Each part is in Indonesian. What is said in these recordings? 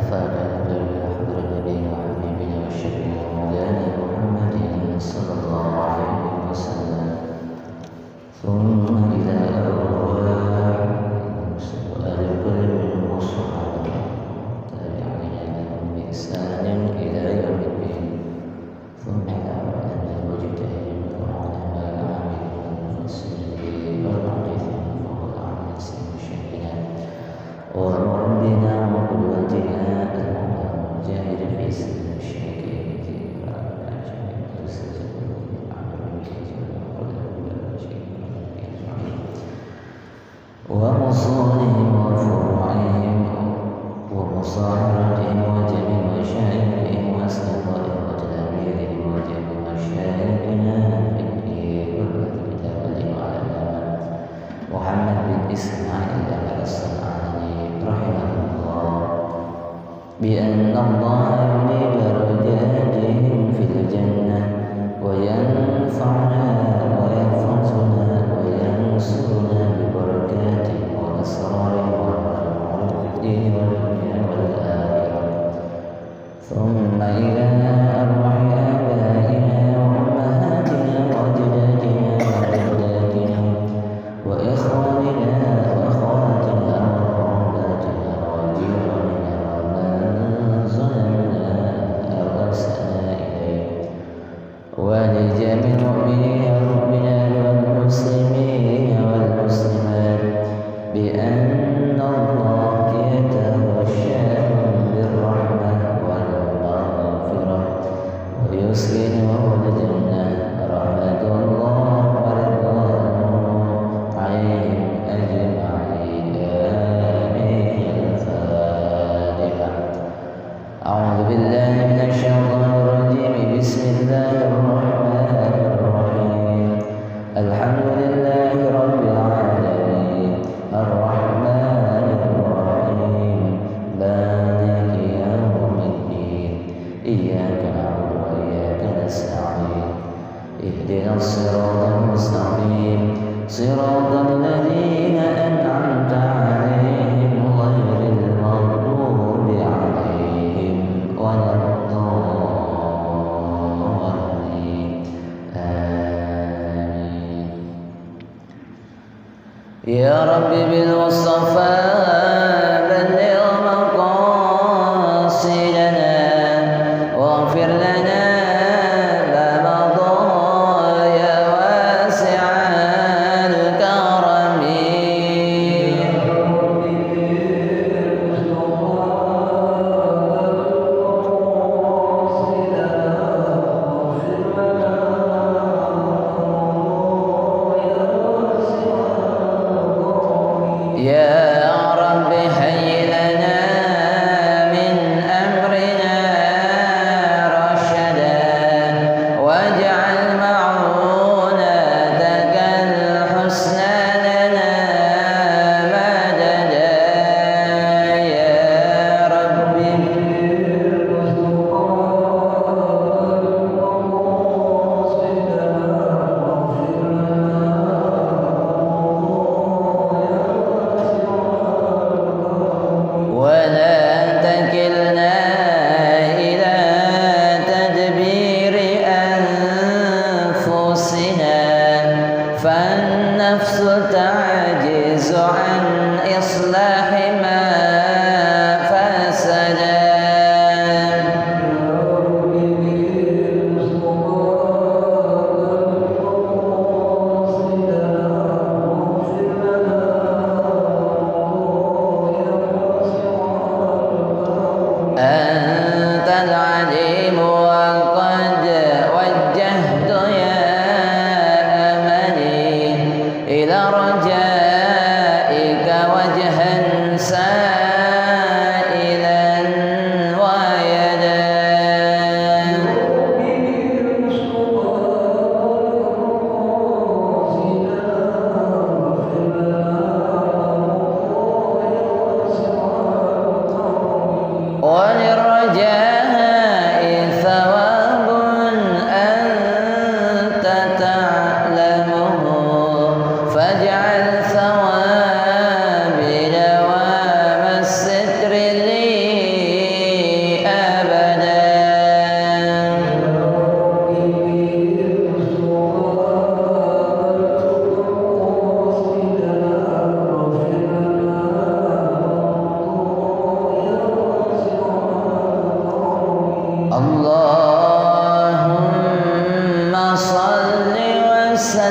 نفعنا بحضر نبينا وحبيبنا وشفيعنا مولانا محمد صلى الله عليه وسلم ثم إلى أرواح وآل كل منهم والصحابة تابعين لهم بإحسان إلى يوم الدين ثم إلى علماء المجتهدين والعلماء العاملين والمفسرين والمحدثين وقل عن سيد شيخنا وربنا وقدوتنا المجاهد في سبيل الشيخ ومصونهم وفروعهم ومصاهرتهم وجميع مشايخهم وأصدقائهم وتلاميذهم وجميع مشايخنا في الدين والكتاب على محمد بن إسماعيل الصنعاني رحمه الله بأن الله يعلي درجاتهم في الجنة وينفعنا ويحفظنا وينصرنا ببركاته وأسراره والمعروف في الدين والدنيا والآخرة ثم إلى أرواح آبائنا وأمهاتنا وأجدادنا وجداتنا وإخواننا وأخواتنا وقرباتنا وجيراننا ومن ظلمنا أو أسأنا إليه ولجميع المؤمنين والمؤمنات والمسلمين والمسلمات بأن الله يتغشاهم بالرحمة والمغفرة ويسكنهم الجنة رحمة الله ورضوانه عليهم أجمعين آمين. الفاتحة. أعوذ بالله من الشيطان الرجيم. بسم الله الرحمن الرحيم. الحمد لله رب العالمين الرحمن الرحيم مالك يوم الدين إياك نعبد وإياك نستعين اهدنا الصراط المستقيم صراط الذين أنعمت عليهم غير المغضوب عليهم ولا الضالين آمين. يا رب بالمصطفى بلغ مقاصدنا واغفر لنا ما مضى يا واسع الكرم. يا رب هيئ لنا من أمرنا رشدا واجعل معونتك الحسنى لنا مددا. يا رب ولا تكلنا إلى تدبير أنفسنا فالنفس تعجز عن إصلاح ما فسدا. أنت العليم وقد وجهت يا أملي إلى رجاء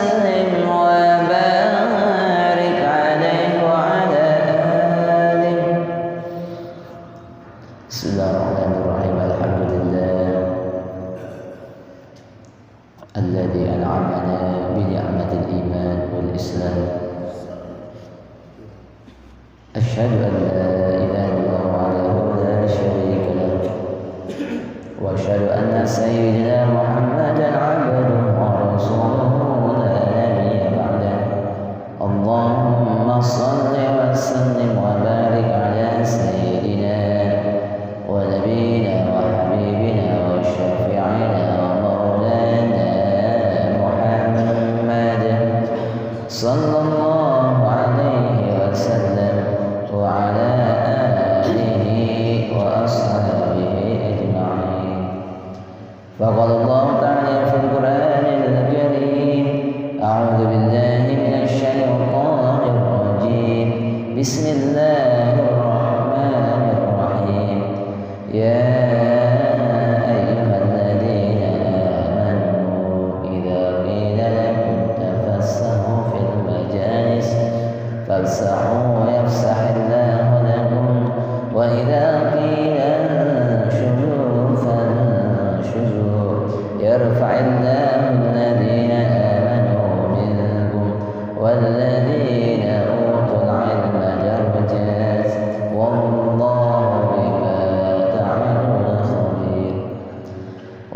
وسلم وبارك عليه وعلى آله. بسم الله الرحمن الرحيم. الحمد لله الذي أنعمنا بنعمة الإيمان والإسلام. أشهد أن لا إله إلا الله وحده لا شريك له، وأشهد أن سيدنا محمدا عبده ورسوله لا نبي بعده. اللهم صل وسلم وبارك على سيدنا ونبينا وحبيبنا وشفيعنا ومولانا محمد صلى الله عليه وسلم وعلى آله وأصحابه أجمعين. فقال الله تعالى في القرآن الكريم: أعوذ بالله من الشيطان الرجيم. بسم الله الرحمن الرحيم. يا أيها الذين آمنوا إذا قيل لكم تفسحوا في المجالس فافسحوا يفسح الله لكم، وإذا قيل انشزوا فانشزوا يرفع الله الذين آمنوا منكم والذين أوتوا العلم درجات والله بما تعملون خبير.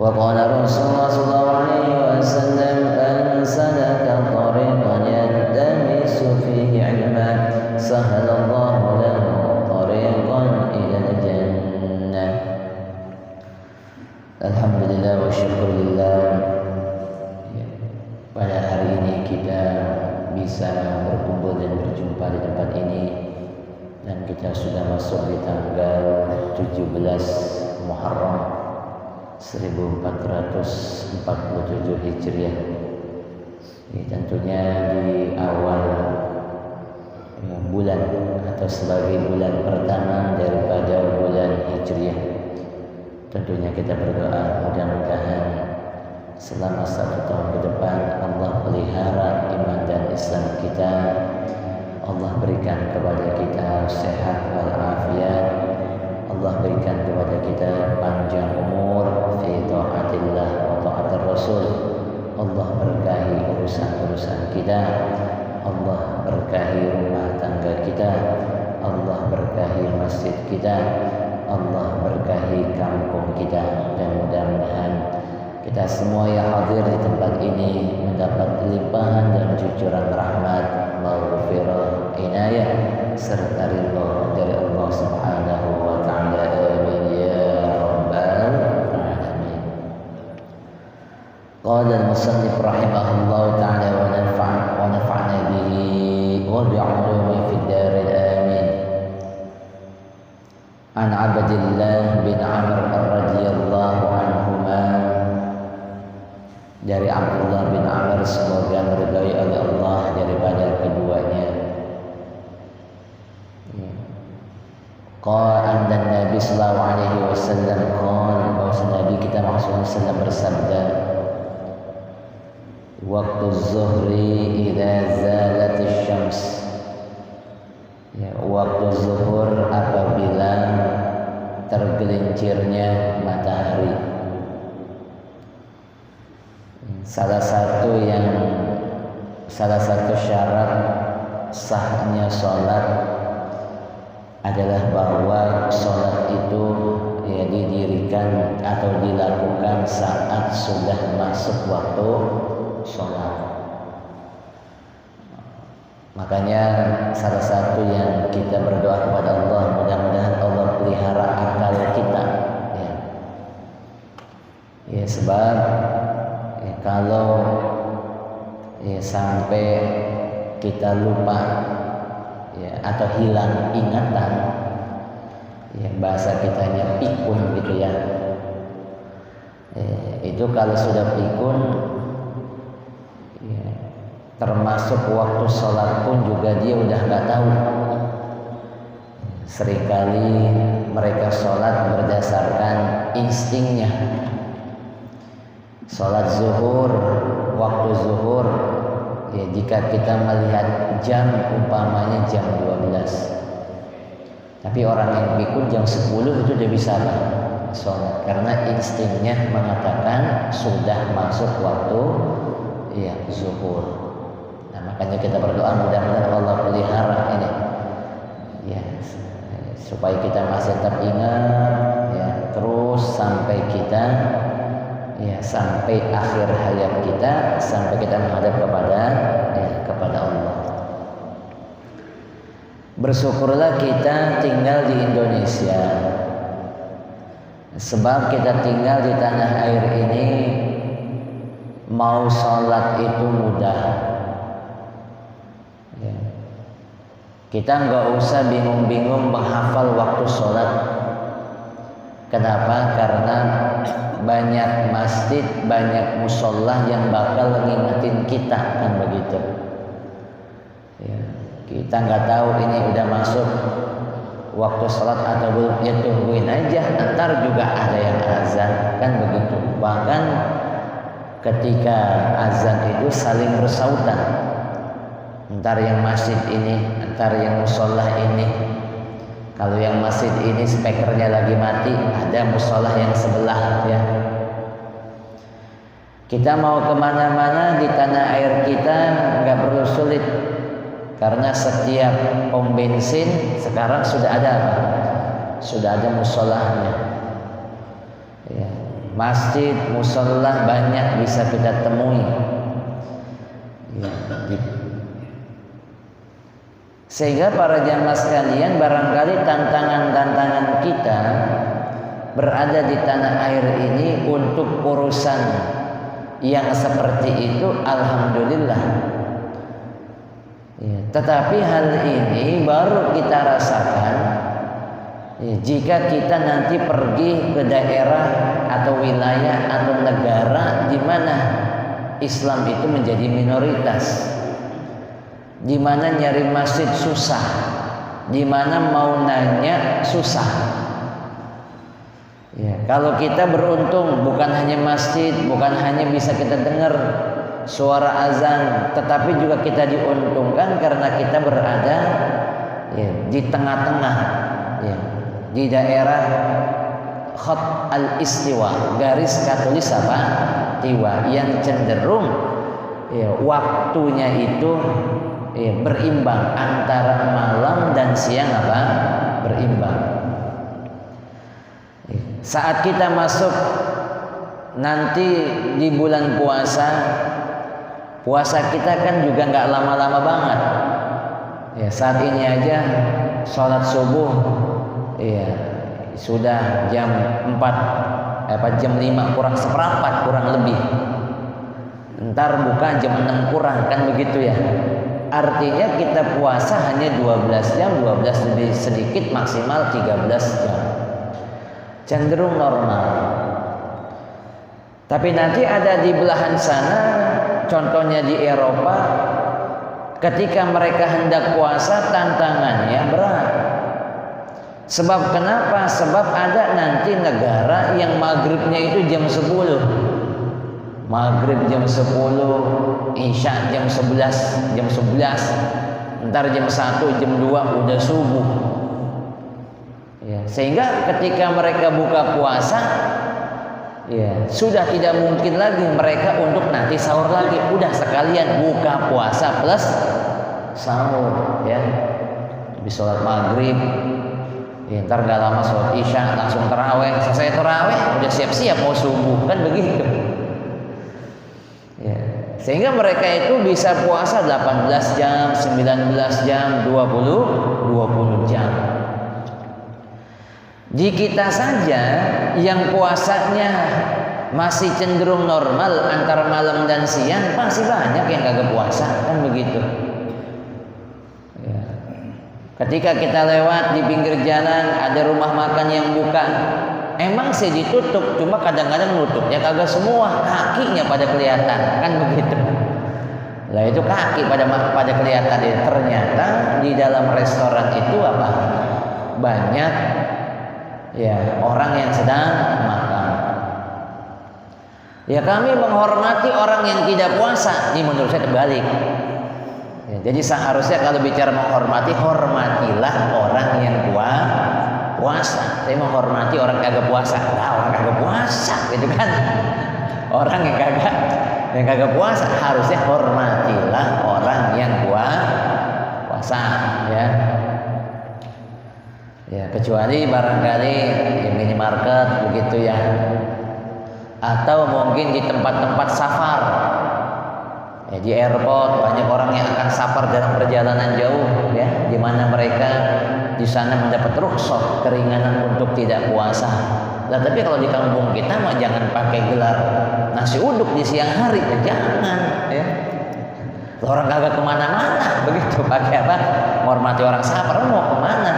وقال رسول الله صلى الله عليه وسلم: من سلك طريقا يلتمس فيه علما سهل الله له طريقا إلى الجنة. Alhamdulillah wa syukurillah, pada hari ini kita bisa berkumpul dan berjumpa di tempat ini, dan kita sudah masuk di tanggal 17 Muharram 1447 Hijriah. Ini tentunya di awal bulan atau sebagai bulan pertama daripada bulan Hijriah. Tentunya kita berdoa mudah-mudahan selama 1 tahun ke depan Allah pelihara iman dan Islam kita. Allah berikan kepada kita sehat walafiat. Allah berikan kepada kita panjang umur fi taatillah wa taatir Rasul. Allah berkahi urusan-urusan kita. Allah berkahi rumah tangga kita. Allah berkahi masjid kita. Allah berkahi kampung kita, dan mudah-mudahan kita semua yang hadir di tempat ini mendapat limpahan dan cucuran rahmat, maghfirah, inayah serta ridha dari Allah Subhanahu wa taala. Amin ya rabbal alamin. Qala al-musannif rahimahullah taala wa nafa'na bihi wa bi'ulumihi fid daril amin. An Abdillah bin Amr radhiyallahu anhuma, dari Abdullah bin Amr semoga meridai oleh Allah daripada keduanya. Qala anna Nabi sallallahu alaihi wasallam qala, bahwa Nabi kita Muhammad sallallahu bersabda: Waktu zuhri idza zalatis syams. Waktu zuhur apabila tergelincirnya matahari. Salah satu syarat sahnya sholat adalah bahwa sholat itu didirikan atau dilakukan saat sudah masuk waktu sholat. Makanya salah satu yang kita berdoa kepada Allah, mudah-mudahan Allah pelihara akal kita. Sebab kalau sampai kita lupa atau hilang ingatan, bahasa kitanya pikun gitu ya. Itu kalau sudah pikun, termasuk waktu sholat pun juga dia udah nggak tahu. Seringkali mereka sholat berdasarkan instingnya. Sholat zuhur, waktu zuhur jika kita melihat jam umpamanya jam 12, tapi orang yang pikun jam 10 itu udah bisa sholat, karena instingnya mengatakan sudah masuk waktu zuhur. Nah, makanya kita berdoa mudah-mudahan Allah pelihara ini supaya kita masih tetap ingat terus sampai kita sampai akhir hayat kita, sampai kita menghadap kepada Allah. Bersyukurlah kita tinggal di Indonesia, sebab kita tinggal di tanah air ini mau sholat itu mudah. Kita nggak usah bingung-bingung menghafal waktu sholat. Kenapa? Karena banyak masjid, banyak musola yang bakal ngingetin kita, kan begitu. Kita nggak tahu ini udah masuk waktu sholat atau belum, ya tungguin aja, ntar juga ada yang azan, kan begitu. Bahkan ketika azan itu saling bersautan, ntar yang masjid ini, ntar yang musola ini. Kalau yang masjid ini speakernya lagi mati, ada musola yang sebelah Kita mau kemana-mana di tanah air kita nggak perlu sulit, karena setiap pom bensin sekarang sudah ada sudah ada musolahnya. Masjid, musola banyak bisa kita temui. Sehingga para jamaah sekalian, barangkali tantangan-tantangan kita berada di tanah air ini untuk urusan yang seperti itu, alhamdulillah. Tetapi hal ini baru kita rasakan jika kita nanti pergi ke daerah atau wilayah atau negara di mana Islam itu menjadi minoritas, di mana nyari masjid susah, di mana mau nanya susah. Kalau kita beruntung bukan hanya masjid, bukan hanya bisa kita dengar suara azan, tetapi juga kita diuntungkan karena kita berada di tengah-tengah, di daerah khat al-istiwa, garis katulis tiwa, yang cenderung waktunya itu berimbang antara malam dan siang berimbang. Saat kita masuk nanti di bulan puasa kita kan juga nggak lama-lama banget. Saat ini aja sholat subuh sudah jam 5 kurang seperempat kurang lebih. Ntar buka jam 6 kurang, kan begitu ya. Artinya kita puasa hanya 12 jam, 12 lebih sedikit, maksimal 13 jam. Cenderung normal. Tapi nanti ada di belahan sana, contohnya di Eropa, ketika mereka hendak puasa tantangannya berat. Sebab kenapa? Sebab ada nanti negara yang maghribnya itu jam 10. Maghrib jam 10, Isya jam 11, ntar jam 1, jam 2 udah subuh. Sehingga ketika mereka buka puasa, sudah tidak mungkin lagi mereka untuk nanti sahur lagi. Udah sekalian buka puasa plus sahur, Habis sholat maghrib, ntar gak lama sholat Isya, langsung taraweh. Selesai taraweh udah siap-siap mau subuh, kan begitu. Sehingga mereka itu bisa puasa 18 jam, 19 jam, 20 jam. Di kita saja yang puasanya masih cenderung normal antara malam dan siang, masih banyak yang kagak puasa, kan begitu. Ketika kita lewat di pinggir jalan ada rumah makan yang buka, emang sih ditutup, cuma kadang-kadang nutup ya kagak semua, kakinya pada kelihatan, kan begitu. Lah itu kaki pada kelihatan. Ternyata di dalam restoran itu banyak orang yang sedang makan. Kami menghormati orang yang tidak puasa. Ini menurut saya terbalik. Ya, jadi seharusnya kalau bicara menghormati, hormatilah orang yang puasa. Saya menghormati orang kagak puasa. Nah, orang kagak puasa gitu kan. Orang yang kagak puasa harusnya hormatilah orang yang puasa ya. Ya, kecuali barangkali di minimarket begitu ya. Atau mungkin di tempat-tempat safar. Ya, di airport banyak orang yang akan safar dalam perjalanan jauh ya, di mana mereka di sana mendapat rukhsah keringanan untuk tidak puasa. Nah, tapi kalau di kampung kita mah jangan pakai gelar nasi uduk di siang hari, ya jangan ya. Orang kagak kemana-mana begitu pakai apa? Menghormati orang safar, mau kemana?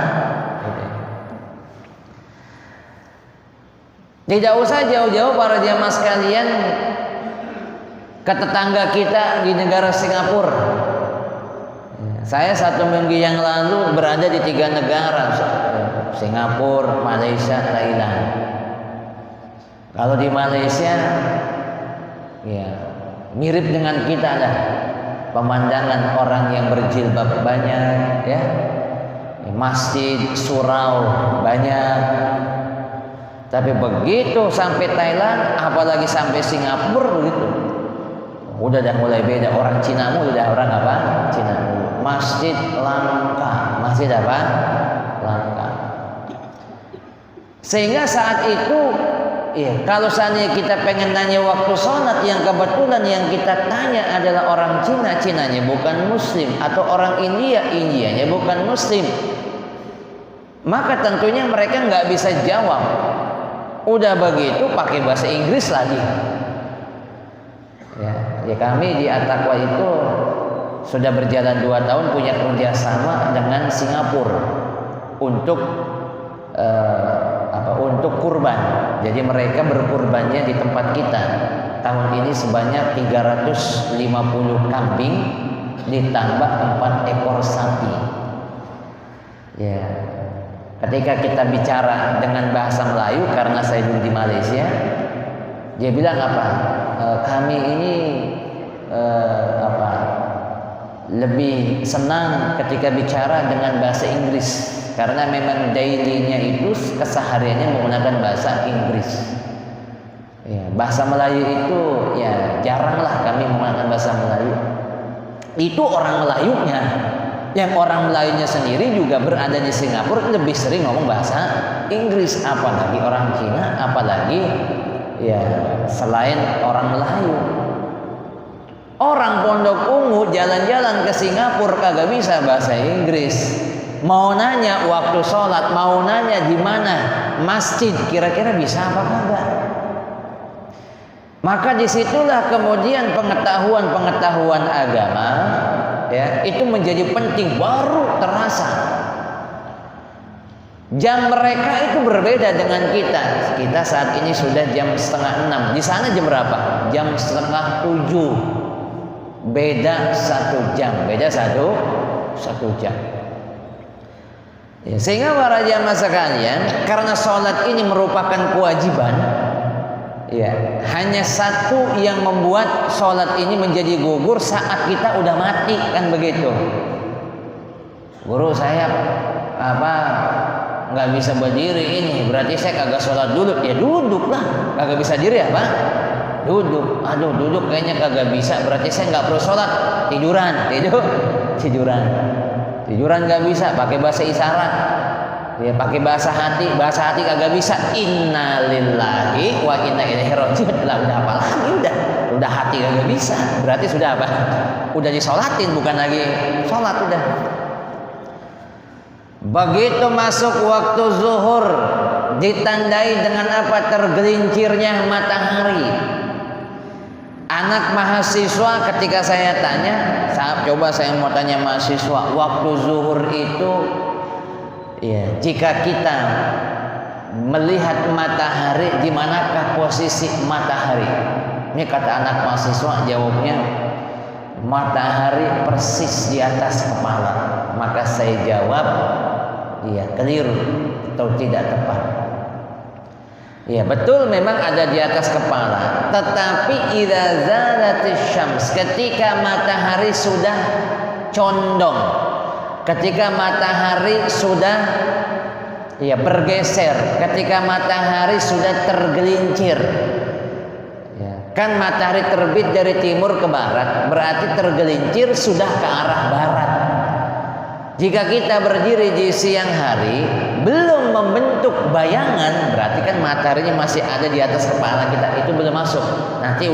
Tidak usah jauh-jauh para jamaah sekalian ke tetangga kita di negara Singapura. Saya 1 minggu yang lalu berada di 3 negara, Singapura, Malaysia, Thailand. Kalau di Malaysia, ya mirip dengan kita dah. Pemandangan orang yang berjilbab banyak, ya, masjid, surau banyak. Tapi begitu sampai Thailand, apalagi sampai Singapura begitu, udah dah mulai beda. Orang Cina mulu, udah orang apa? Cina mulu. Masjid langka, masjid apa? Langka. Sehingga saat itu, ya, kalau seandainya kita pengen nanya waktu sholat, yang kebetulan yang kita tanya adalah orang Cina, Cinanya bukan Muslim, atau orang India, Indianya bukan Muslim, maka tentunya mereka nggak bisa jawab. Udah begitu pakai bahasa Inggris lagi. Ya kami di At-Taqwa itu sudah berjalan 2 tahun punya kerjasama dengan Singapura untuk untuk kurban. Jadi mereka berkurbannya di tempat kita. Tahun ini sebanyak 350 kambing ditambah 4 ekor sapi. Ya. Ketika kita bicara dengan bahasa Melayu, karena saya dulu di Malaysia, dia bilang apa? Kami ini lebih senang ketika bicara dengan bahasa Inggris, karena memang daily-nya itu kesehariannya menggunakan bahasa Inggris. Ya, bahasa Melayu itu ya jaranglah kami menggunakan bahasa Melayu. Itu orang Melayunya. Yang orang Melayunya sendiri juga berada di Singapura lebih sering ngomong bahasa Inggris, apalagi orang Cina, apalagi ya selain orang Melayu. Orang Pondok Ungu jalan-jalan ke Singapura kagak bisa bahasa Inggris. Mau nanya waktu sholat, mau nanya di mana masjid, kira-kira bisa apa kagak? Maka disitulah kemudian pengetahuan agama, ya, itu menjadi penting, baru terasa. Jam mereka itu berbeda dengan kita. Kita saat ini sudah jam 5:30. Di sana jam berapa? Jam 6:30. Beda 1 jam. Beda satu jam. Ya, sehingga para jamaah sekalian, karena sholat ini merupakan kewajiban, ya, hanya satu yang membuat sholat ini menjadi gugur saat kita udah mati, kan begitu. Guru saya nggak bisa berdiri ini, berarti saya kagak sholat dulu. Ya duduk lah, kagak bisa diri apa? Duduk. Aduh, duduk kayaknya kagak bisa, berarti saya nggak perlu sholat. Tiduran nggak bisa, pakai bahasa isyarat. Ya, pakai bahasa hati kagak bisa. Innalillahi wa inna ilaihi raji'un. Lah udah apa lagi, udah hati kagak bisa, berarti sudah apa? Udah disolatin, bukan lagi sholat udah. Begitu masuk waktu zuhur, ditandai dengan apa? Tergelincirnya matahari. Anak mahasiswa ketika saya tanya, coba saya mau tanya mahasiswa, waktu zuhur itu, ya, jika kita melihat matahari, di manakah posisi matahari? Ini kata anak mahasiswa, jawabnya matahari persis di atas kepala. Maka saya jawab, iya, keliru atau tidak tepat. Ya betul, memang ada di atas kepala, tetapi idza zalatis syams, ketika matahari sudah condong. Ketika matahari sudah bergeser, ketika matahari sudah tergelincir. Kan matahari terbit dari timur ke barat, berarti tergelincir sudah ke arah barat. Jika kita berdiri di siang hari belum membentuk bayangan, berarti kan mataharinya masih ada di atas kepala kita, itu belum masuk. Nanti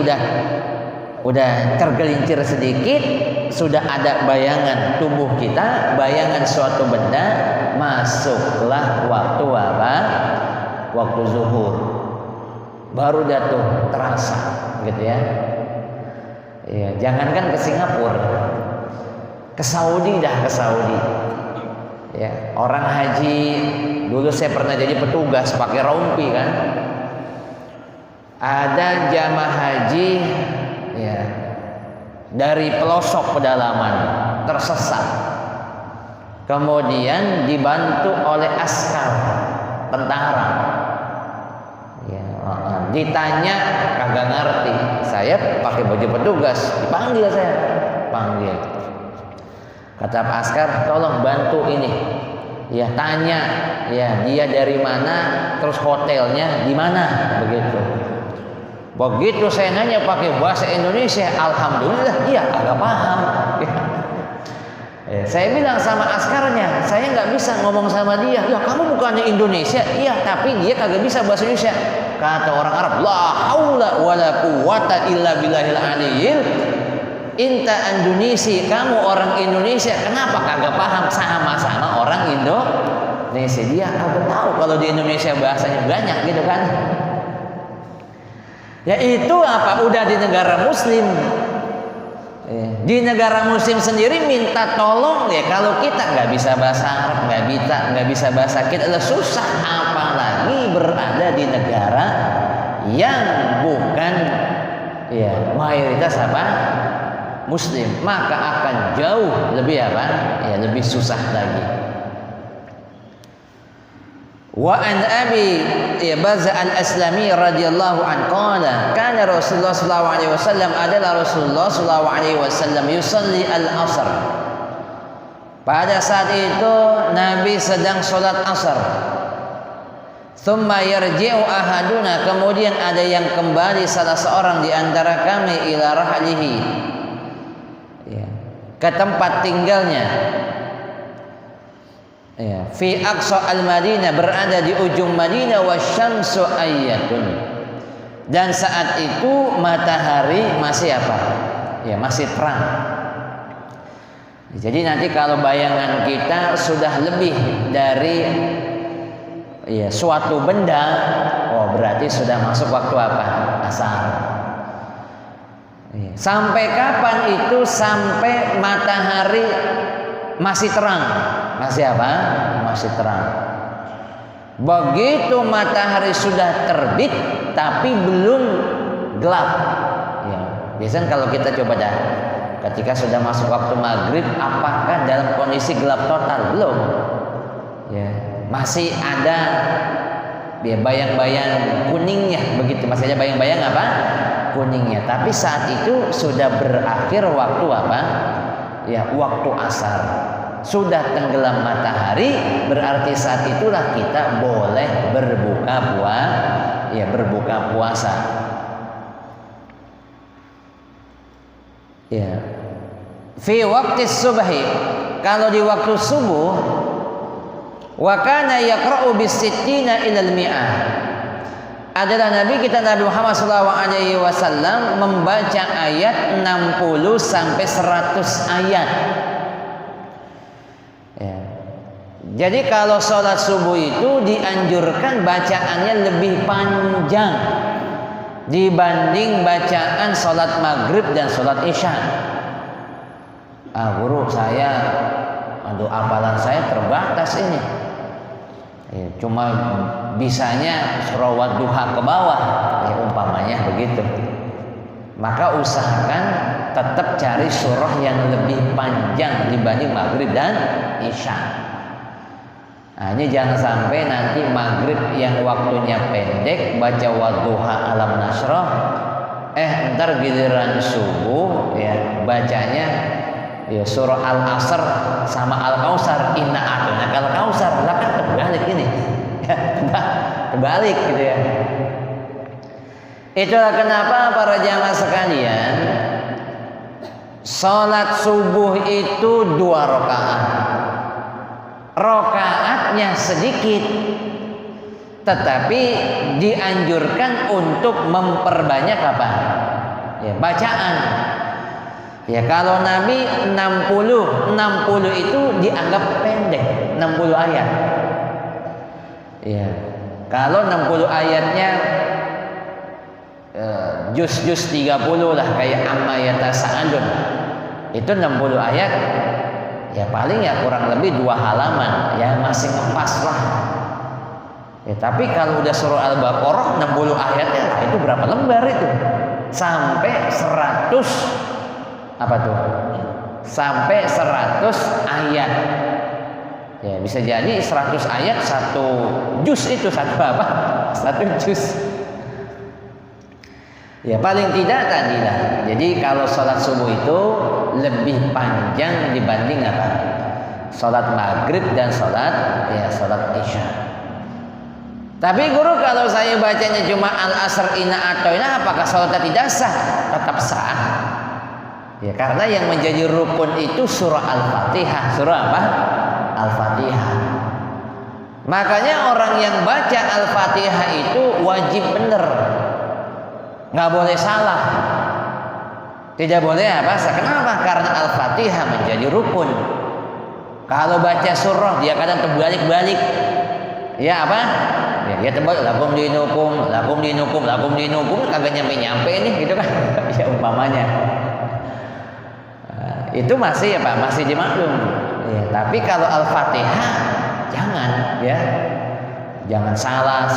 udah tergelincir sedikit, sudah ada bayangan tubuh kita, bayangan suatu benda, masuklah waktu apa? Waktu zuhur. Baru jatuh terasa, gitu ya. Jangankan ke Singapura, ke Saudi dah, ke Saudi. Orang haji dulu saya pernah jadi petugas pakai rompi kan. Ada jamaah haji dari pelosok pedalaman tersesat. Kemudian dibantu oleh askar tentara. Ditanya kagak ngerti. Saya pakai baju petugas, dipanggil saya. Panggil. Kata Pak Askar, tolong bantu ini. Tanya dia dari mana, terus hotelnya di mana, begitu. Begitu saya nanya pakai bahasa Indonesia, alhamdulillah dia agak paham. Saya bilang sama askarnya, saya nggak bisa ngomong sama dia. Lah kamu bukannya Indonesia? Iya, tapi dia kagak bisa bahasa Indonesia. Kata orang Arab, la haula wala quwata illa billahil aliyil. Inta Indonesi, kamu orang Indonesia, kenapa kagak paham sama-sama orang Indonesia? Dia kagak tahu kalau di Indonesia bahasanya banyak gitu kan. Itu apa? Udah di negara Muslim. Di negara Muslim sendiri minta tolong kalau kita nggak bisa bahasa Arab, nggak bisa bahasa kita, susah. Apalagi berada di negara yang bukan mayoritas apa? Muslim, maka akan jauh lebih apa? Lebih susah lagi. Wa an Abi Baza al-Aslami radhiyallahu anhu qala kana Rasulullah sallallahu alaihi wasallam adalah Rasulullah sallallahu alaihi wasallam yusalli al-asr. Pada saat itu Nabi sedang salat asar. Thumma yarji'u ahaduna, kemudian ada yang kembali salah seorang di antara kami ila rahlihi, ke tempat tinggalnya. Fi aqsa al-Madinah, berada di ujung Madinah, wasyamsu ayyatun, dan saat itu matahari masih apa? Masih terang. Jadi nanti kalau bayangan kita sudah lebih dari suatu benda, berarti sudah masuk waktu apa? Asar. Sampai kapan itu? Sampai matahari masih terang. Masih apa? Masih terang. Begitu matahari sudah terbit tapi belum gelap. Biasanya kalau kita coba dah, ketika sudah masuk waktu maghrib, apakah dalam kondisi gelap total? Belum. Masih ada bayang-bayang kuningnya, begitu. Masih ada bayang-bayang apa? Kuningnya. Tapi saat itu sudah berakhir waktu apa? Waktu asar. Sudah tenggelam matahari, berarti saat itulah kita boleh berbuka puasa. Fi waqti subhi, kalau di waktu subuh, wa kana yaqra'u bis-sittina ilal mi'ah, adalah Nabi kita Nabi Muhammad SAW membaca ayat 60 sampai 100 ayat. Jadi kalau sholat subuh itu dianjurkan bacaannya lebih panjang dibanding bacaan sholat maghrib dan sholat isya. Guru saya, hafalan saya terbatas ini. Cuma bisanya surah Wadduha ke bawah, umpamanya begitu. Maka usahakan tetap cari surah yang lebih panjang dibanding maghrib dan isya. Ini jangan sampai nanti maghrib yang waktunya pendek baca Wadduha alam nasrah, ntar giliran subuh bacanya Ya surah Al-Asr sama Al-Kautsar, inna a'tainaka Al-Kautsar. Lah kan terbalik ini. Terbalik gitu ya. Itulah kenapa para jamaah sekalian, salat subuh itu 2 rakaat. Rakaatnya sedikit, tetapi dianjurkan untuk memperbanyak apa? Ya, bacaan. Ya, kalau Nabi 60 itu dianggap pendek, 60 ayat. Ya, kalau 60 ayatnya juz-juz 30 lah, kayak amma yatasaalun. Itu 60 ayat. Ya paling ya kurang lebih 2 halaman, ya masih ngepas lah. Ya, tapi kalau udah surah Al-Baqarah 60 ayatnya, nah itu berapa lembar itu? Sampai 100 apa tuh? Sampai 100 ayat. Ya bisa jadi 100 ayat 1 juz, itu satu apa? 1 juz. Ya paling tidak tadi lah. Jadi kalau sholat subuh itu lebih panjang dibanding apa? Sholat maghrib dan sholat isya. Tapi guru, kalau saya bacanya cuma Al-Asr, inna a'tainaka, apakah sholatnya tidak sah? Tetap sah. Ya karena yang menjadi rukun itu surah Al-Fatihah. Surah apa? Al-Fatihah. Makanya orang yang baca Al-Fatihah itu wajib benar. Nggak boleh salah, tidak boleh apa? Kenapa? Karena Al-Fatihah menjadi rukun. Kalau baca surah dia kadang terbalik-balik, ya apa? Ya terbalik, lakum dinukum, kagak nyampe nih, gitu kan? Ya umpamanya, itu masih apa? Masih dimaklum. Ya, tapi kalau Al-Fatihah jangan, ya. Jangan salah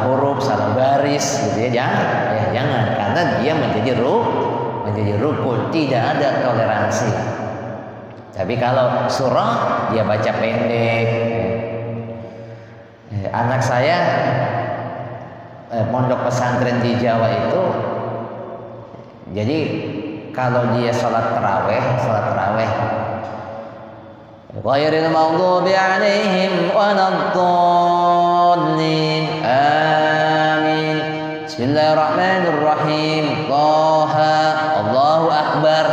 huruf, salah baris gitu ya. Jangan, karena dia menjadi rukun, tidak ada toleransi. Tapi kalau surah dia baca pendek. Anak saya pondok pesantren di Jawa itu, jadi kalau dia sholat taraweh ghairil maghdubi 'alaihim waladdallin, amin, bismillahirrahmanirrahim, Thaha, Allahu akbar.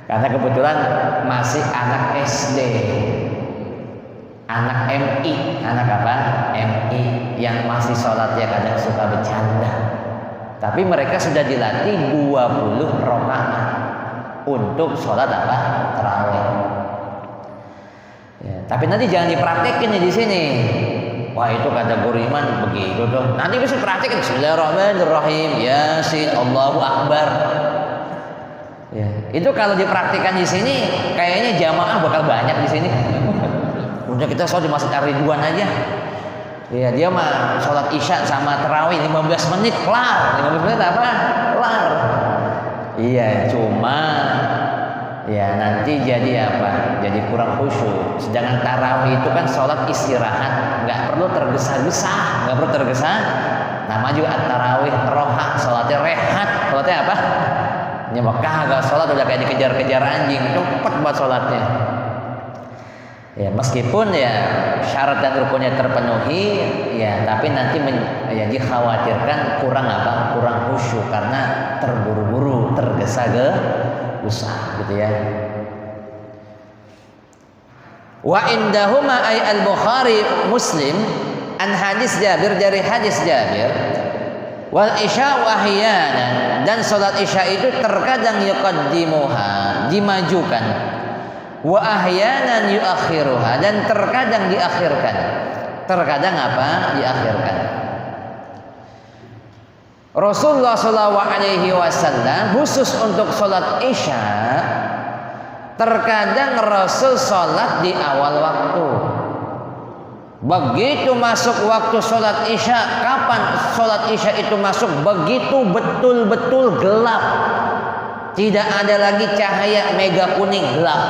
Karena kebetulan masih anak SD, anak MI, anak apa? MI yang masih sholatnya kadang suka bercanda. Tapi mereka sudah dilatih 20 rakaat untuk sholat apa? Tarawih. Ya, tapi nanti jangan dipraktekin di sini. Wah itu kata guru iman begitu tuh. Nanti bisa praktekin Bismillahirrahmanirrahim, Yasin, Allahu Akbar. Ya, itu kalau dipraktikkan di sini, kayaknya jamaah bakal banyak di sini. Udah kita sholat di Masjid Ar-Ridwan aja. Ya dia mah sholat isya sama tarawih 15 menit kelar. 15 menit apa? Kelar. Iya, cuma ya nanti jadi apa? Jadi kurang khusyuk. Sedangkan tarawih itu kan sholat istirahat, nggak perlu tergesa-gesa, Nama juga tarawih roha, sholatnya rehat. Sholatnya apa? Nyemekah agak sholat udah kayak dikejar-kejar anjing, cepet buat sholatnya. Ya meskipun ya syarat dan rukunnya terpenuhi, ya tapi nanti dikhawatirkan kurang apa? Kurang khusyuk karena terburu-buru, tergesa-gesa gitu ya. Wa indahuma ay al-Bukhari Muslim an hadis Jabir, dari hadis Jabir, wal isya wahyanan, dan salat isya itu terkadang yuqaddimuha, dimajukan, wa ahyanan yuakhiruha, dan terkadang diakhirkan. Terkadang apa? Diakhirkan. Rasulullah SAW khusus untuk sholat isya, terkadang Rasul sholat di awal waktu. Begitu masuk waktu sholat isya, kapan sholat isya itu masuk? Begitu betul-betul gelap, tidak ada lagi cahaya mega kuning, gelap,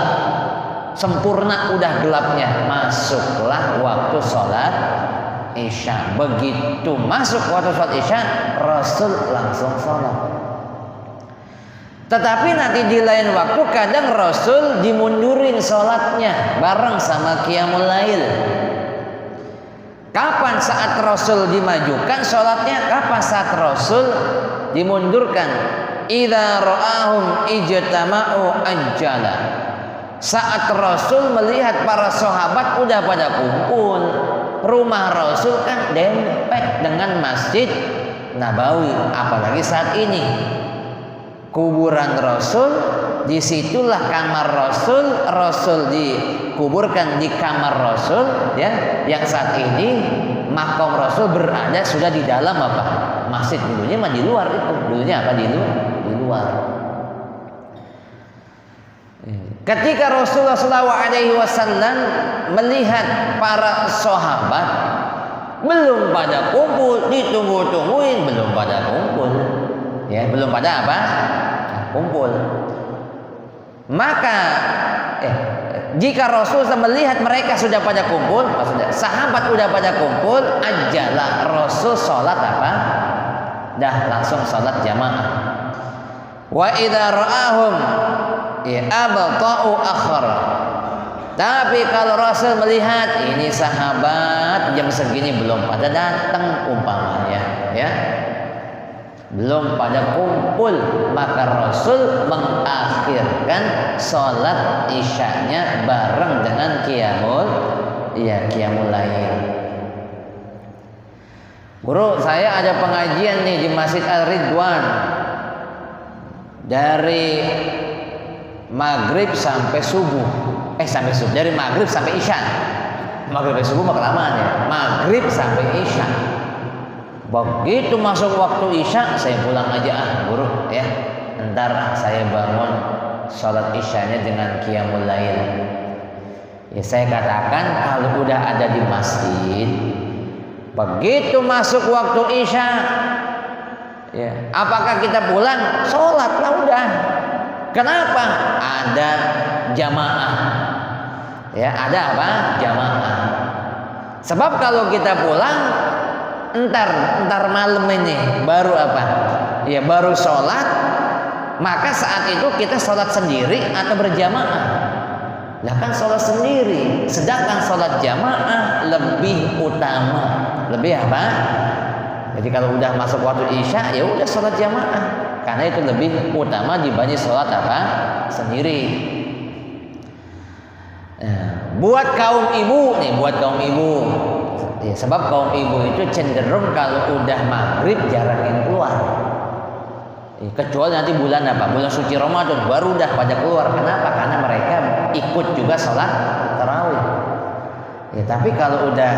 sempurna, udah gelapnya, masuklah waktu sholat isya. Begitu masuk waktu sholat isya, Rasul langsung sholat. Tetapi nanti di lain waktu kadang Rasul dimundurin sholatnya bareng sama qiyamul lail. Kapan saat Rasul dimajukan sholatnya? Kapan saat Rasul dimundurkan? Idza ra'ahum ijtama'u ajjala. Saat Rasul melihat para sahabat udah pada kumpul, rumah Rasul kan dempet dengan Masjid Nabawi, apalagi saat ini kuburan Rasul, disitulah kamar Rasul, Rasul dikuburkan di kamar Rasul, ya. Yang saat ini makam Rasul berada sudah di dalam apa? Masjid. Dulunya mah di luar itu. Dulunya apa? Di luar. Ketika Rasulullah SAW melihat para sahabat belum pada kumpul, ditunggu-tungguin belum pada kumpul, ya, belum pada apa? Kumpul. Maka jika Rasulullah melihat mereka sudah pada kumpul, maksudnya sahabat sudah pada kumpul, ajalah Rasul sholat apa? Dah langsung sholat jamaah. Wa idza ra'ahum abta'u akhara. Tapi kalau Rasul melihat ini sahabat jam segini belum pada datang umpamanya, ya, belum pada kumpul, maka Rasul mengakhirkan sholat isyanya bareng dengan qiyamul lail. Guru, saya ada pengajian nih di Masjid Al-Ridwan dari maghrib sampai subuh. Dari maghrib sampai isya. Maghrib sampai subuh mah kelamaan ya. Maghrib sampai isya. Begitu masuk waktu isya, saya pulang aja guru, ya. Ntar saya bangun sholat isyanya dengan qiyamul lail. Ya, saya katakan kalau udah ada di masjid, begitu masuk waktu isya, ya, apakah kita pulang? Sholat lah udah. Kenapa? Ada jamaah. Ya, ada apa? Jamaah. Sebab kalau kita pulang entar malam ini baru apa? Ya, baru sholat, maka saat itu kita sholat sendiri atau berjamaah. Lah kan sholat sendiri, sedangkan sholat jamaah lebih utama. Lebih apa? Jadi kalau udah masuk waktu isya, ya udah sholat jamaah, karena itu lebih utama dibanding sholat apa? Sendiri. Nah, buat kaum ibu nih, ya, sebab kaum ibu itu cenderung kalau udah maghrib jarang yang keluar, kecuali nanti bulan apa? Bulan suci Ramadan baru udah pada keluar. Kenapa? Karena mereka ikut juga sholat tarawih. Ya, tapi kalau udah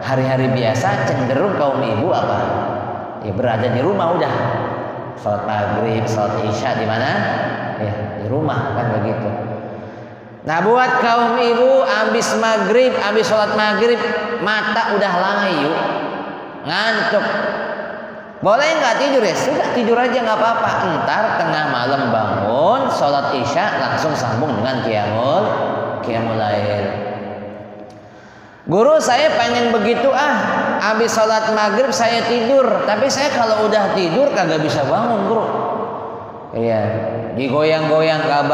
hari-hari biasa cenderung kaum ibu apa? Ya, berada di rumah udah. Sholat maghrib, sholat isya di mana? Ya, di rumah kan begitu. Nah, buat kaum ibu habis maghrib, habis sholat maghrib, mata udah layu, ngantuk, boleh nggak tidur? Ya sudah, tidur aja nggak apa-apa. Entar tengah malam bangun, sholat isya langsung sambung dengan qiyamul lail. Guru, saya pengen begitu habis sholat maghrib saya tidur, tapi saya kalau udah tidur kagak bisa bangun, guru. Iya, digoyang-goyang nggak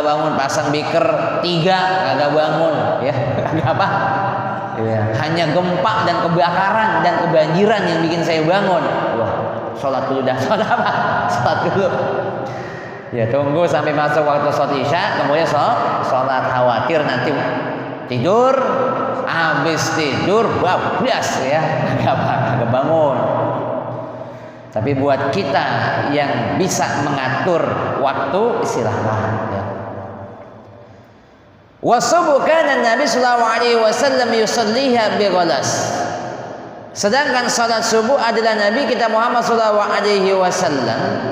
bangun, pasang beaker 3 kagak bangun, ya, kagak apa? Iya, hanya gempa dan kebakaran dan kebanjiran yang bikin saya bangun. Wah, sholat dulu dah, sholat apa? Sholat dulu. Ya, tunggu sampai masuk waktu sholat isya, kemudian sholat, khawatir nanti tidur, habis tidur bablas ya, kagak bangun. Tapi buat kita yang bisa mengatur waktu, silahkan, ya. Wasubuh kana Nabi sallallahu alaihi wasallam yusalliha bi ghalas. Sedangkan salat subuh adalah Nabi kita Muhammad sallallahu alaihi wasallam,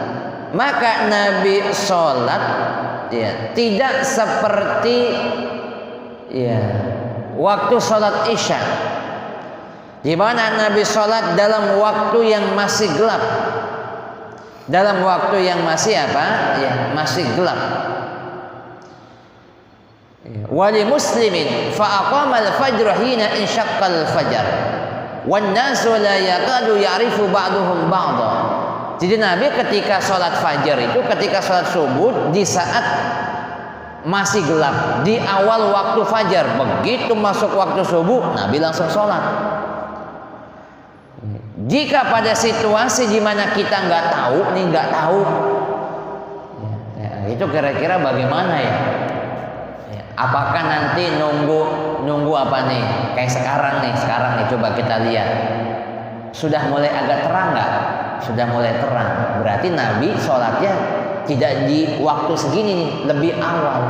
maka Nabi salat, ya, tidak seperti, ya, waktu salat isya, di mana Nabi sholat dalam waktu yang masih gelap, dalam waktu yang masih apa? Ya, masih gelap. Wali muslimin fa aqama al-fajr hina insyaqqa al-fajr wan nasu la yaqadu ya'rifu ba'duhum ba'dha. Jadi Nabi ketika sholat fajar itu, ketika sholat subuh, di saat masih gelap, di awal waktu fajar, begitu masuk waktu subuh, Nabi langsung sholat. Jika pada situasi di mana kita nggak tahu, itu kira-kira bagaimana ya? Apakah nanti nunggu apa nih? Kayak sekarang nih, coba kita lihat. Sudah mulai agak terang nggak? Sudah mulai terang. Berarti Nabi sholatnya tidak di waktu segini nih, lebih awal.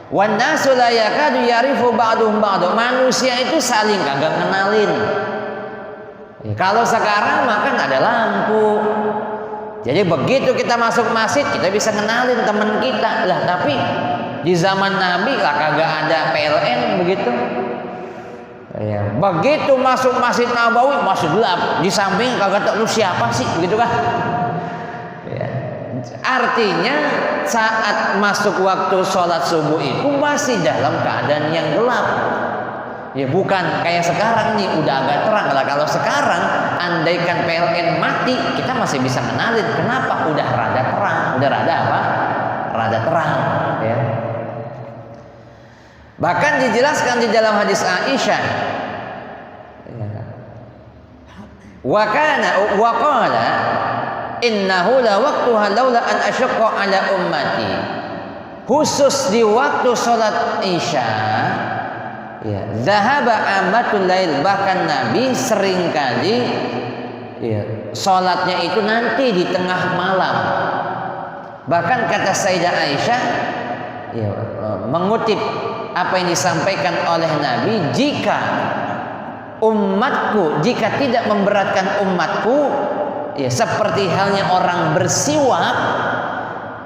Wan nasu la yakadu yarifu ba'duhum ba'du. Manusia itu saling kagak kenalin. Kalau sekarang makan ada lampu. Jadi begitu kita masuk masjid, kita bisa kenalin teman kita. Lah tapi di zaman Nabi lah kagak ada PLN begitu. Ya, begitu masuk Masjid Nabawi masih gelap, di samping kagak tahu lu siapa sih, begitu kan? Ya. Artinya saat masuk waktu sholat subuh itu masih dalam keadaan yang gelap. Ya bukan kayak sekarang nih udah agak terang lah. Kalau sekarang andaikan PLN mati, kita masih bisa kenalin. Kenapa? Udah rada terang, udah rada apa? Rada terang. Ya. Bahkan dijelaskan di dalam hadis Aisyah, wa qala innahu la waqtuha laula an asyqa ala ummati. Khusus di waktu salat Isya, ya, zahaba amatul lail, bahkan Nabi seringkali ya, salatnya itu nanti di tengah malam. Bahkan kata Sayyidah Aisyah, ya, mengutip apa yang disampaikan oleh Nabi, jika umatku, jika tidak memberatkan umatku, ya seperti halnya orang bersiwak,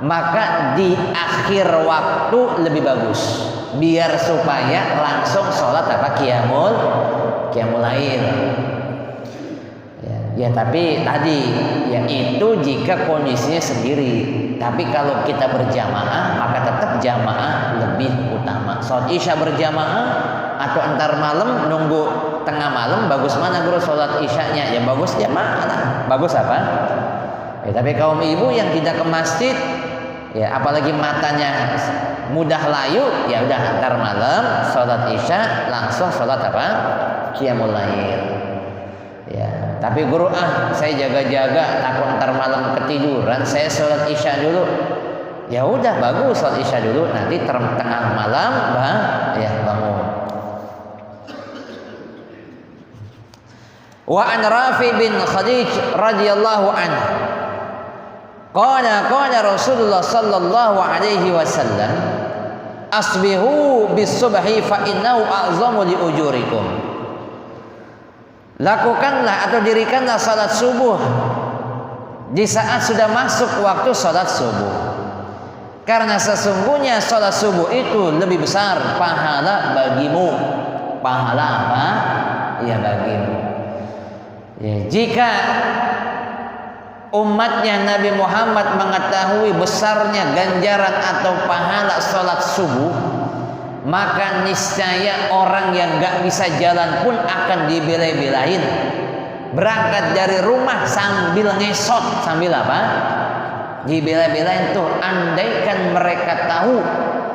maka di akhir waktu lebih bagus, biar supaya langsung sholat apa qiyamul lail. Ya tapi tadi ya itu jika kondisinya sendiri. Tapi kalau kita berjamaah, maka tetap jamaah lebih utama. Sholat Isya berjamaah atau antar malam nunggu tengah malam, bagus mana bro sholat Isyanya? Ya bagus jamaah lah. Bagus apa? Ya, tapi kaum ibu yang tidak ke masjid, ya apalagi matanya mudah layu, ya udah antar malam sholat Isya langsung sholat apa? Qiyamul lail. Ya, tapi guru saya jaga-jaga takut ntar malam ketiduran, saya sholat Isya dulu. Ya udah bagus sholat Isya dulu, nanti tengah malam ya bangun. Wa an Rafi bin Khadij radhiyallahu anhu qala Rasulullah sallallahu alaihi wasallam asbihu bis subhi fa innahu a'zamu li ujurikum. Lakukanlah atau dirikanlah salat subuh di saat sudah masuk waktu salat subuh, karena sesungguhnya salat subuh itu lebih besar pahala bagimu. Pahala apa? Ya bagimu. Ya, jika umatnya Nabi Muhammad mengetahui besarnya ganjaran atau pahala salat subuh, maka niscaya orang yang gak bisa jalan pun akan dibela-belain, berangkat dari rumah sambil ngesot. Sambil apa? Dibela-belain tuh. Andaikan mereka tahu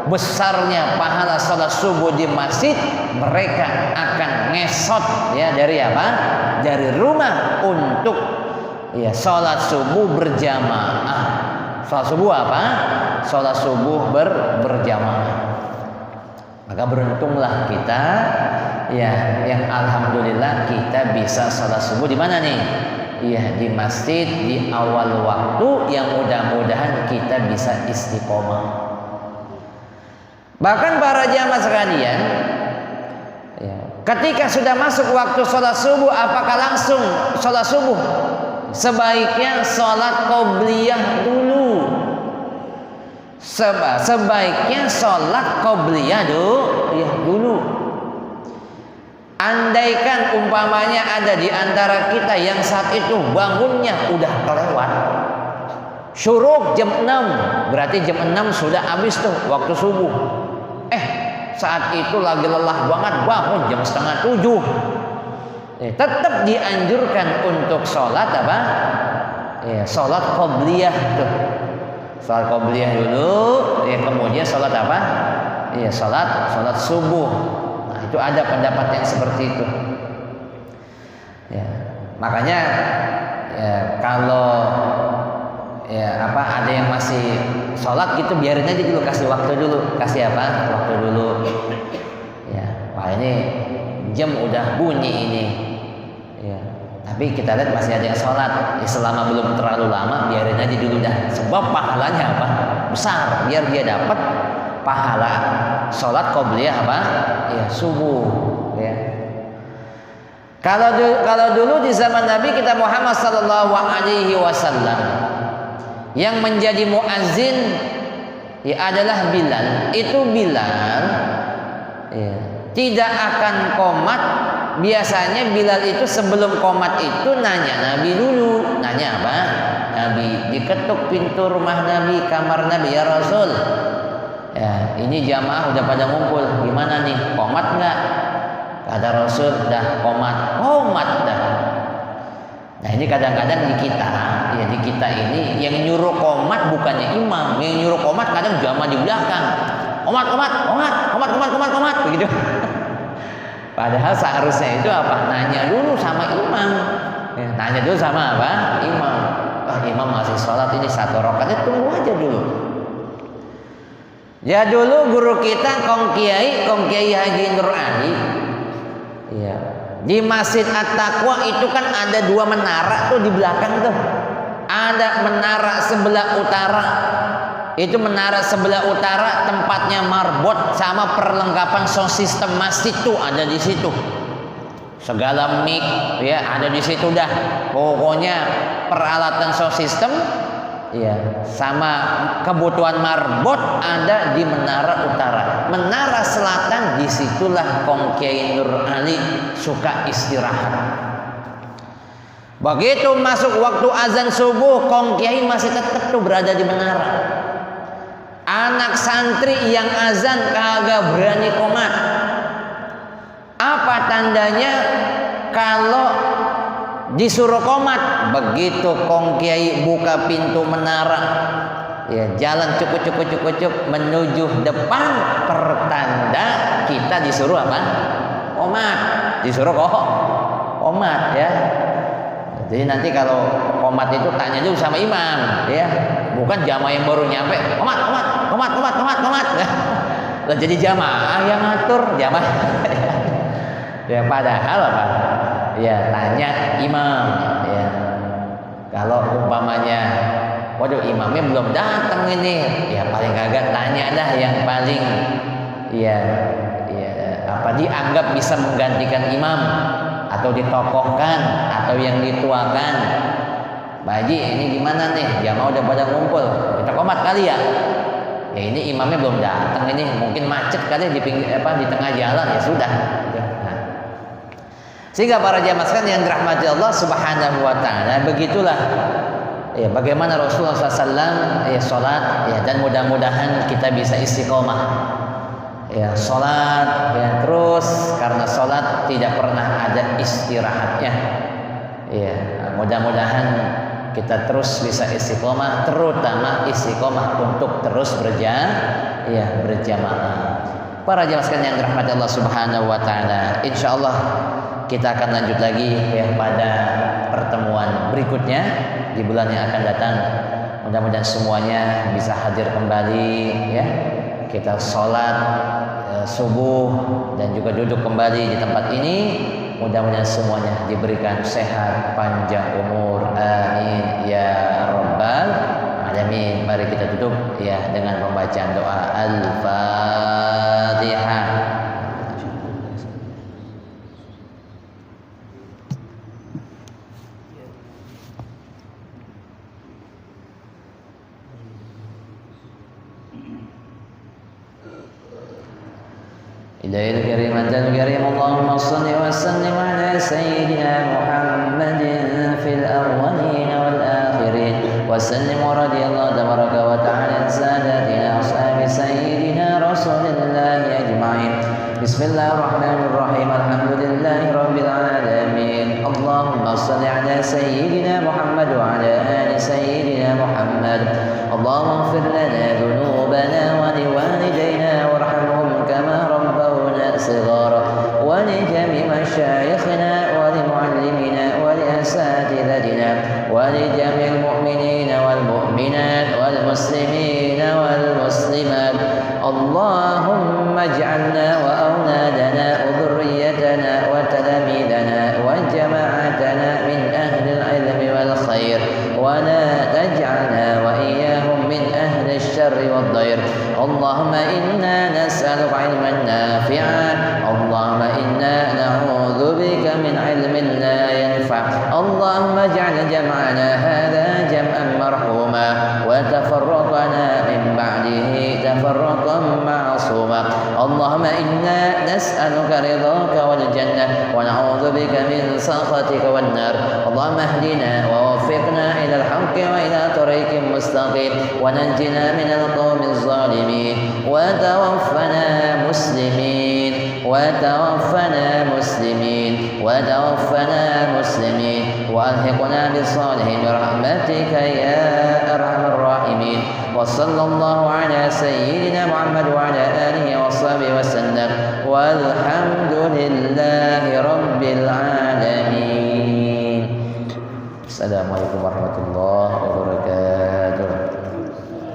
besarnya pahala salat subuh di masjid, mereka akan ngesot ya dari apa? Dari rumah untuk ya salat subuh berjamaah. Salat subuh apa? Salat subuh berjamaah. Maka beruntunglah kita ya yang alhamdulillah kita bisa salat subuh di mana nih? Ya di masjid di awal waktu, yang mudah-mudahan kita bisa istiqomah. Bahkan para jamaah sekalian, ya, ketika sudah masuk waktu salat subuh, apakah langsung salat subuh? Sebaiknya salat qobliyah dulu. Sebaiknya sholat qobliyah dulu. Andaikan umpamanya ada di antara kita yang saat itu bangunnya udah kelewat syuruk jam 6, berarti jam 6 sudah habis tuh waktu subuh. Saat itu lagi lelah banget, bangun jam 6:30. Tetap dianjurkan untuk sholat apa? Ya, sholat qobliyah tuh. Sholat qobliyah dulu, ya kemudian sholat apa? Ya, sholat subuh. Nah, itu ada pendapat yang seperti itu. Ya, makanya ya kalau ya ada yang masih sholat gitu, biarin aja dulu, kasih waktu dulu, kasih waktu dulu. Ya, wah ini jam udah bunyi ini. Ya, tapi kita lihat masih ada yang sholat. Ya, selama belum terlalu lama, biarin aja dulu dah. Sebab pahalanya besar, biar dia dapat pahala sholat qobliyah ya subuh. Ya. Kalau dulu di zaman Nabi kita Muhammad sallallahu alaihi wasallam, yang menjadi muazzin ya adalah Bilal. Itu Bilal ya, tidak akan qomat. Biasanya Bilal itu sebelum qomat itu nanya Nabi dulu. Nanya apa? Nabi, diketuk pintu rumah Nabi, kamar Nabi, ya Rasul. Ya, ini jamaah udah pada ngumpul. Gimana nih? Qomat enggak? Kata Rasul, dah qomat dah. Nah, ini kadang-kadang di kita ini yang nyuruh qomat bukannya imam, yang nyuruh qomat kadang jamaah di belakang. Qomat begitu. Padahal seharusnya itu nanya dulu sama imam. Ya, nanya dulu sama imam. Imam masih sholat ini 1 rakaat, tunggu aja dulu. Ya dulu guru kita Kong Kiai Haji Nur Ali. Ya, di Masjid At-Taqwa itu kan ada 2 menara tuh di belakang tuh. Ada menara sebelah utara. Itu menara sebelah utara tempatnya marbot sama perlengkapan sound system masjid tuh ada di situ. Segala mic ya ada di situ dah. Pokoknya peralatan sound system ya sama kebutuhan marbot ada di menara utara. Menara selatan disitulah Kong Kiai Nur Ali suka istirahat. Begitu masuk waktu azan subuh, Kong Kiai masih tetap tuh berada di menara. Anak santri yang azan kagak berani qomat. Apa tandanya kalau disuruh qomat? Begitu Kong Kiai buka pintu menara, ya jalan cukup menuju depan, pertanda kita disuruh qomat. Disuruh qomat ya. Jadi nanti kalau qomat itu tanya dulu sama imam ya. Bukan jamaah yang baru nyampe qomat. Lah jadi jamaah yang ngatur jamaah. Ya padahal ya tanya imam ya. Kalau umpamanya waduh imamnya belum datang ini, ya paling kagak tanya dah yang paling ya dianggap bisa menggantikan imam atau ditokohkan atau yang dituakan. Pak Haji, ini gimana nih? Jamaah udah pada ngumpul, kita qomat kali ya. Ya ini imamnya belum datang, ini mungkin macet kali di tengah jalan, ya sudah. Nah. Sehingga para jamaah sekalian yang dirahmati Allah Subhanahu wa taala, begitulah ya bagaimana Rasulullah SAW ya salat ya, dan mudah-mudahan kita bisa istiqomah. Ya salat ya terus, karena salat tidak pernah ada istirahatnya. Ya, mudah-mudahan kita terus bisa istiqomah, terutama istiqomah untuk terus berjamaah. Para jamaah sekalian yang dirahmati Allah Subhanahu wa taala, insyaallah kita akan lanjut lagi ya pada pertemuan berikutnya di bulan yang akan datang. Mudah-mudahan semuanya bisa hadir kembali ya. Kita sholat subuh dan juga duduk kembali di tempat ini. Mudah-mudahan semuanya diberikan sehat, panjang umur, amin ya rabbal alamin. Mari kita tutup ya dengan pembacaan doa Al-Fatihah. إلهي الكريم أنت الكريم اللهم صل وسلم على سيدنا محمد في الأولين والآخرين وسلم ورضي الله تبارك وتعالى عن سادتنا أصحاب سيدنا رسول الله أجمعين. بسم الله الرحمن الرحيم الحمد لله رب العالمين اللهم صل على سيدنا محمد وعلى آله سيدنا محمد. اللهم اغفر لنا ذنوبنا ولوالدينا وارحمهم كما ربونا صغارا، ولجميع مشايخنا ولمعلمنا ولأساتذتنا ولجميع المؤمنين والمؤمنات والمسلمين والمسلمات. اللهم اجعلنا وأولادنا وذريتنا وتلاميذنا وجماعتنا من أهل العلم والخير، ولا تجعلنا وإياهم من أهل الشر والضير. اللهم إنا نسألك علما نافعا، اللهم إنا نعوذ بك من علم لا ينفع. اللهم اجعل جمعنا هذا جمعا مرحوما، وتفرقنا من بعده تفرقا معصوما. اللهم إنا نسألك رضاك والجنة، ونعوذ بك من سخطك والنار. اللهم اهدنا ووفقنا إلى الحق وإلى طريق مستقيم، ونجنا من القوم الظالمين، وتوفنا مسلمين، وتوفنا مسلمين، وتوفنا مسلمين، وألحقنا بالصالحين برحمتك يا أرحم الراحمين. وصلى الله على سيدنا محمد وعلى آله وصحبه وسلم، والحمد لله رب العالمين. Assalamualaikum warahmatullahi wabarakatuh.